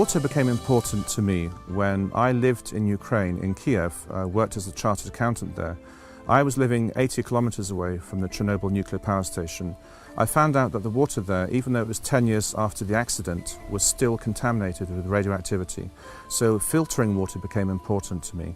Water became important to me when I lived in Ukraine, in Kiev. I worked as a chartered accountant there. I was living 80 kilometers away from the Chernobyl nuclear power station. I found out that the water there, even though it was 10 years after the accident, was still contaminated with radioactivity. So filtering water became important to me.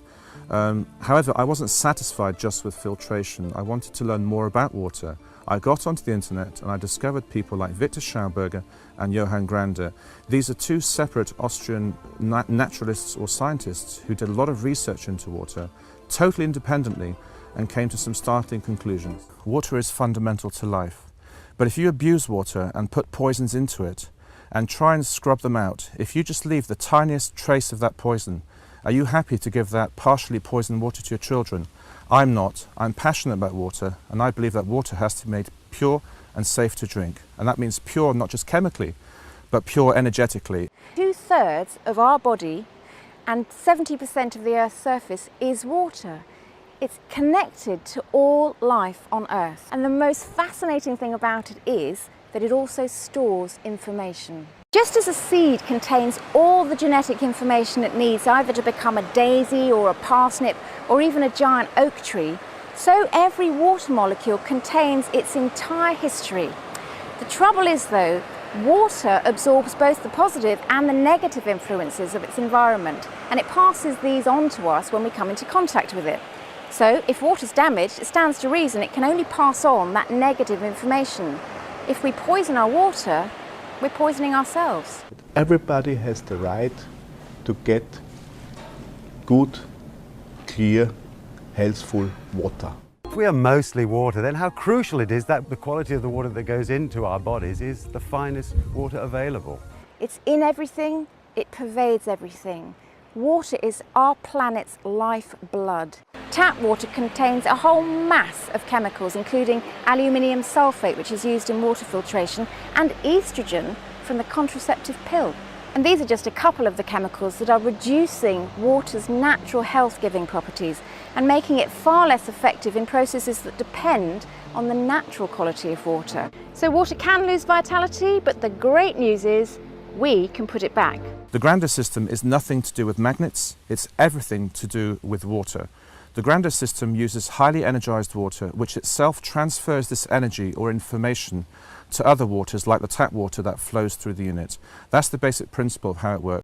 However, I wasn't satisfied just with filtration. I wanted to learn more about water. I got onto the internet and I discovered people like Victor Schauberger and Johann Grander. These are two separate Austrian naturalists or scientists who did a lot of research into water, totally independently, and came to some startling conclusions. Water is fundamental to life. But if you abuse water and put poisons into it and try and scrub them out, if you just leave the tiniest trace of that poison, are you happy to give that partially poisoned water to your children? I'm not. I'm passionate about water, and I believe that water has to be made pure and safe to drink. And that means pure not just chemically, but pure energetically. 2/3 of our body and 70% of the Earth's surface is water. It's connected to all life on Earth. And the most fascinating thing about it is that it also stores information. Just as a seed contains all the genetic information it needs either to become a daisy or a parsnip or even a giant oak tree, so every water molecule contains its entire history. The trouble is, though, water absorbs both the positive and the negative influences of its environment, and it passes these on to us when we come into contact with it. So if water's damaged, it stands to reason it can only pass on that negative information. If we poison our water, we're poisoning ourselves. Everybody has the right to get good, clear, healthful water. If we are mostly water, then how crucial it is that the quality of the water that goes into our bodies is the finest water available. It's in everything, it pervades everything. Water is our planet's lifeblood. Tap water contains a whole mass of chemicals, including aluminium sulfate, which is used in water filtration, and estrogen from the contraceptive pill. And these are just a couple of the chemicals that are reducing water's natural health-giving properties and making it far less effective in processes that depend on the natural quality of water. So water can lose vitality, but the great news is we can put it back. The Grander system is nothing to do with magnets, it's everything to do with water. The Grander system uses highly energized water, which itself transfers this energy or information to other waters like the tap water that flows through the unit. That's the basic principle of how it works.